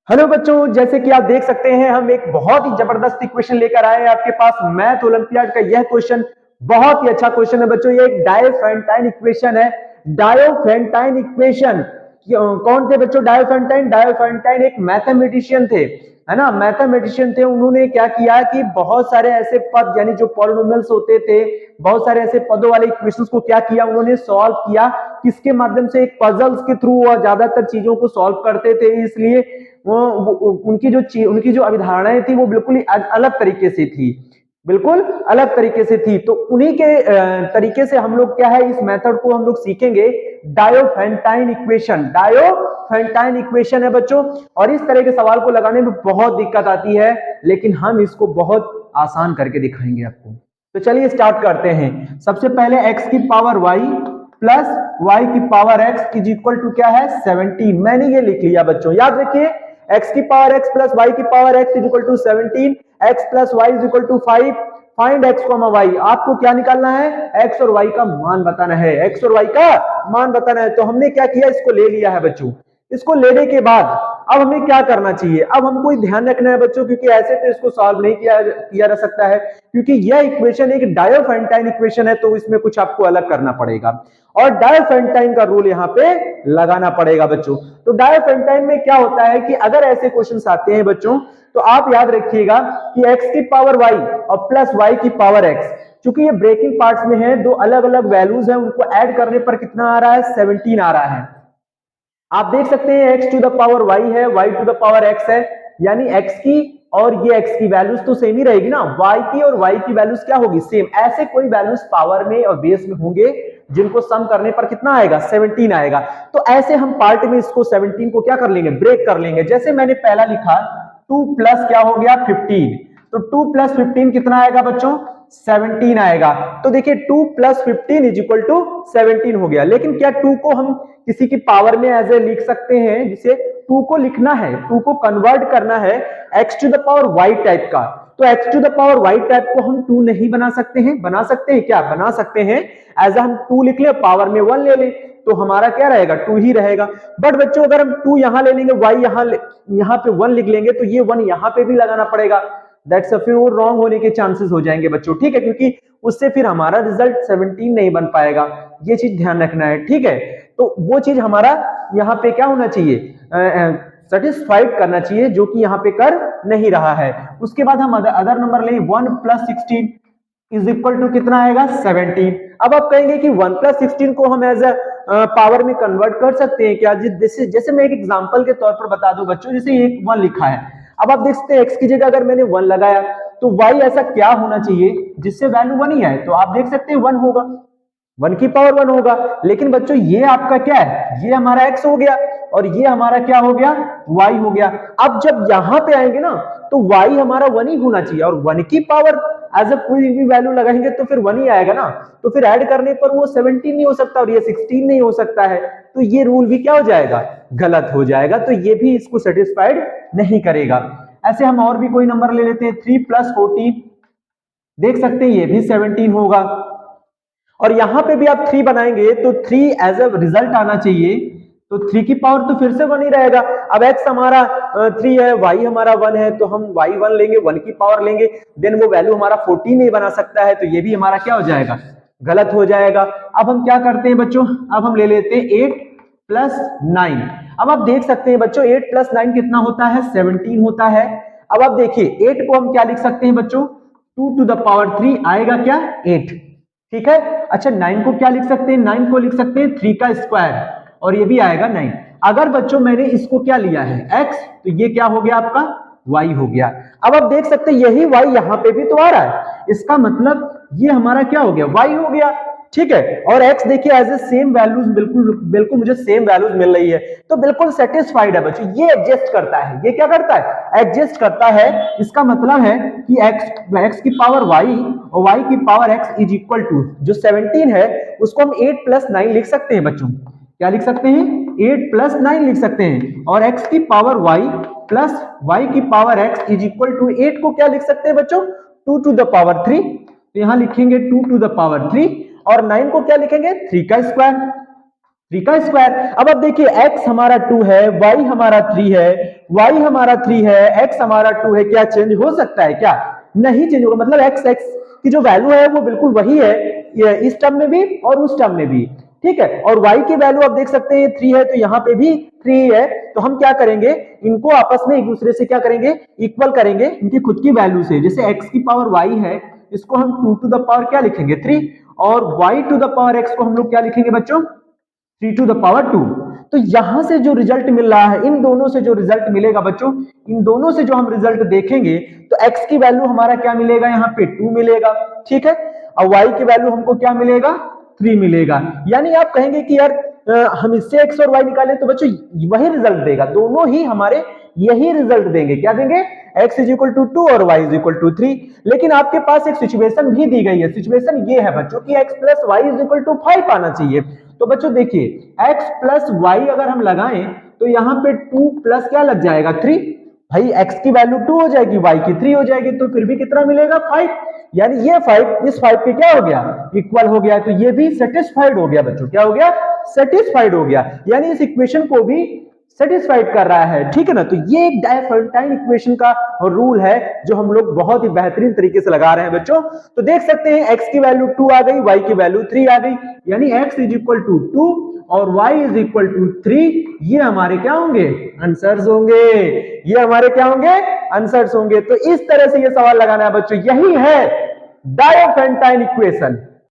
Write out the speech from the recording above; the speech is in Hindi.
हेलो बच्चों, जैसे कि आप देख सकते हैं हम एक बहुत ही जबरदस्त इक्वेशन लेकर आए हैं आपके पास। मैथ ओलंपियाड का यह क्वेश्चन बहुत ही अच्छा क्वेश्चन है बच्चों। ये एक डायोफेंटाइन इक्वेशन है। डायोफेंटाइन इक्वेशन कौन थे बच्चों? डायोफेंटाइन डायोफेंटाइन एक मैथमेटिशियन थे, है ना। मैथमेटिशियन थे। उन्होंने क्या किया कि बहुत सारे ऐसे पद यानी जो पॉलिनोमियल्स होते थे, बहुत सारे ऐसे पदों वाले इक्वेशंस को क्या किया, उन्होंने सॉल्व किया। किसके माध्यम से? एक पजल्स के थ्रू वह ज्यादातर चीजों को सॉल्व करते थे, इसलिए उनकी जो अवधारणाएं थी वो बिल्कुल ही अलग तरीके से थी, बिल्कुल अलग तरीके से थी। तो उन्हीं के तरीके से हम लोग क्या है, इस मेथड को हम लोग सीखेंगे। डायोफेंटाइन इक्वेशन, डायोफेंटाइन इक्वेशन है बच्चों। और इस तरह के सवाल को लगाने में बहुत दिक्कत आती है, लेकिन हम इसको बहुत आसान करके दिखाएंगे आपको। तो चलिए स्टार्ट करते हैं। सबसे पहले x की पावर y प्लस y की power x is equal to क्या है? 17। मैंने ये लिख लिया बच्चों, याद रखिए। x की पावर x प्लस y की power x is equal to 17, x plus y is equal to 5। Find x comma y। आपको क्या निकालना है? x और y का मान बताना है, x और y का मान बताना है। तो हमने क्या किया, इसको ले लिया है बच्चों। इसको लेने के बाद अब हमें क्या करना चाहिए? अब हमको ध्यान रखना है बच्चों, क्योंकि ऐसे तो इसको सॉल्व नहीं किया जा सकता है, क्योंकि यह इक्वेशन एक डायोफेंटाइन इक्वेशन है, तो इसमें कुछ आपको अलग करना पड़ेगा और डायोफेंटाइन का रूल यहाँ पे लगाना पड़ेगा बच्चों। तो डायोफेंटाइन में क्या होता है कि अगर ऐसे क्वेश्चंस आते हैं बच्चों, तो आप याद रखिएगा कि x की पावर y और प्लस y की पावर x, चूंकि ये ब्रेकिंग पार्ट्स में है, दो अलग अलग वैल्यूज है, उनको ऐड करने पर कितना आ रहा है? 17 आ रहा है। आप देख सकते हैं x to the power y है, y to the power x है, यानी x की और ये x की वैल्यूज तो सेम ही रहेगी ना। y की और y की वैल्यूज क्या होगी? सेम। ऐसे कोई वैल्यूज पावर में और बेस में होंगे जिनको सम करने पर कितना आएगा? 17 आएगा। तो ऐसे हम पार्ट में इसको 17 को क्या कर लेंगे? ब्रेक कर लेंगे। जैसे मैंने पहला लिखा 2 प्लस क्या हो गया? 15। तो 2 प्लस 15 कितना आएगा बच्चों? 17 आएगा। तो देखिए 2 प्लस 15 इज इक्वल टू 17 हो गया। लेकिन क्या 2 को हम किसी की पावर में एज ए लिख सकते हैं? जिसे 2 को लिखना है, 2 को कन्वर्ट करना है x to the power y type का, तो x to the power y type को हम 2 नहीं बना सकते हैं? बना सकते हैं, क्या बना सकते हैं? एज हम 2 लिख ले, पावर में 1 ले ले, तो हमारा क्या रहेगा? 2 ही रहेगा। बट बच्चों अगर हम 2 यहां ले लेंगे, y यहां पे 1 लिख लेंगे, तो ये 1 यहां पे भी लगाना पड़ेगा। दैट्स फिर वो रॉन्ग होने के चांसेस हो जाएंगे बच्चों, ठीक है, क्योंकि उससे फिर हमारा रिजल्ट 17 नहीं बन पाएगा। ये चीज ध्यान रखना है, ठीक है। तो वो चीज हमारा यहाँ पे क्या होना चाहिए? सेटिस्फाइड करना चाहिए, जो कि यहाँ पे कर नहीं रहा है। उसके बाद हम अदर नंबर लें, 1 प्लस 16 इज इक्वल टू कितना आएगा? 17। अब आप कहेंगे कि 1 प्लस 16 को हम एज पावर में कन्वर्ट कर सकते हैं क्या? जैसे मैं एक एग्जांपल के तौर पर बता दूं बच्चों, जैसे एक 1 लिखा है, अब आप देख सकते हैं x की जगह अगर मैंने 1 लगाया, तो y ऐसा क्या होना चाहिए जिससे वैल्यू 1 ही आए? तो आप देख सकते हैं 1 होगा, 1 की पावर 1 होगा। लेकिन बच्चों ये आपका क्या है? ये हमारा x हो गया और ये हमारा क्या हो गया? y हो गया। अब जब यहां पे आएंगे ना, तो y हमारा 1 ही होना चाहिए, और 1 की पावर एज अ कोई भी वैल्यू लगाएंगे तो फिर 1 ही आएगा ना। तो फिर ऐड करने पर वो 17 नहीं हो सकता और ये 16 नहीं हो सकता है। तो ये रूल भी क्या हो जाएगा? गलत हो जाएगा। तो ये भी इसको सेटिस्फाइड नहीं करेगा। ऐसे हम और भी कोई नंबर ले लेते हैं, 3 प्लस 14, देख सकते हैं ये भी 17 होगा। और यहां पे भी आप 3 बनाएंगे तो 3 एज अ रिजल्ट आना चाहिए, तो 3 की पावर तो फिर से 1 ही रहेगा। अब x हमारा 3 है, y हमारा 1 है, तो हम y 1 लेंगे, 1 की पावर लेंगे, देन वो वैल्यू हमारा 14 नहीं बना सकता है, तो ये भी हमारा क्या हो जाएगा? गलत हो जाएगा। अब हम क्या करते हैं बच्चों? अब हम ले लेते हैं 8 प्लस 9। अब आप देख सकते हैं बच्चों 8 प्लस 9 कितना होता है? 17 होता है। अब आप देखिए 8 को हम क्या लिख सकते हैं बच्चों? 2 टू द पावर 3 आएगा क्या? 8, ठीक है। अच्छा 9 को क्या लिख सकते हैं? 9 को लिख सकते हैं 3 का स्क्वायर, और ये भी आएगा 9। अगर बच्चों मैंने इसको क्या लिया है? x, तो ये क्या हो गया आपका? y हो गया। अब आप देख सकते हैं यही y यहां पे भी तो आ रहा है, इसका मतलब ये हमारा क्या हो गया? y हो गया, ठीक है। और x देखिए एज ए सेम वैल्यूज, बिल्कुल बिल्कुल मुझे सेम वैल्यूज मिल रही है, तो बिल्कुल सेटिस्फाइड है बच्चों। ये एडजस्ट करता है, ये क्या करता है? एडजस्ट करता है। इसका मतलब है कि x की पावर y और y की power x is equal to, जो 17 है उसको हम 8 प्लस 9 लिख सकते हैं बच्चों। क्या लिख सकते हैं? 8 प्लस 9 लिख सकते हैं। और x की पावर y प्लस y की power x is equal to 8 को क्या लिख सकते हैं बच्चों? 2 टू द पावर 3। तो यहां लिखेंगे 2 टू द पावर 3, और 9 को क्या लिखेंगे? 3 का स्क्वायर। 3 का स्क्वायर। अब देखिए x हमारा 2 है, y हमारा 3 है, y हमारा 3 है, x हमारा 2 है, क्या चेंज हो सकता है? क्या नहीं चेंज होगा। मतलब x की जो वैल्यू है वो बिल्कुल वही है इस टर्म में भी और उस टर्म में भी, ठीक है। और y की वैल्यू आप देख सकते हैं 3 है, तो यहाँ पे भी 3 है। तो हम क्या करेंगे, इनको आपस में एक दूसरे से क्या करेंगे, इक्वल करेंगे इनकी खुद की वैल्यू से। जैसे x की पावर y है, इसको हम 2 टू द पावर क्या लिखेंगे 3, और y to the power x को हम लोग क्या लिखेंगे बच्चों 3 टू द पावर 2। तो यहां से जो रिजल्ट मिल रहा है, इन दोनों से जो रिजल्ट मिलेगा बच्चों, इन दोनों से जो हम रिजल्ट देखेंगे, तो x की वैल्यू हमारा क्या मिलेगा, यहाँ पे 2 मिलेगा, ठीक है। और y की वैल्यू हमको क्या मिलेगा 3 मिलेगा। यानी आप कहेंगे कि यार हम इससे x और y निकाले तो बच्चों वही रिजल्ट देगा, दोनों ही हमारे यही रिजल्ट देंगे। क्या देंगे, x इज इक्वल टू 2 और y इज इक्वल टू 3। लेकिन आपके पास एक सिचुएशन भी दी गई है, सिचुएशन ये है बच्चों कि x plus Y is equal to 5 आना चाहिए। तो बच्चों देखिए x प्लस वाई अगर हम लगाएं तो यहाँ पे 2 प्लस क्या लग जाएगा 3, भाई x की वैल्यू 2 हो जाएगी, y की 3 हो जाएगी, तो फिर भी कितना मिलेगा 5। यानी ये 5 इस 5 पे क्या हो गया, इक्वल हो गया। तो ये भी सेटिस्फाइड हो गया बच्चों, क्या हो गया, सेटिस्फाइड हो गया। यानी इस इक्वेशन को भी सेटिस्फाइड कर रहा है, ठीक है ना। तो ये एक डायफोंटाइन इक्वेशन का रूल है जो हम लोग बहुत ही बेहतरीन तरीके से लगा रहे हैं बच्चों। तो देख सकते हैं x की वैल्यू 2 आ गई, y की वैल्यू 3 आ गई, यानी x इज इक्वल टू 2 और y इज इक्वल टू 3। ये हमारे क्या होंगे, आंसर्स होंगे, ये हमारे क्या होंगे, आंसर्स होंगे। तो इस तरह से ये सवाल लगाना है बच्चों, यही है डायोफेंटाइन इक्वेशन।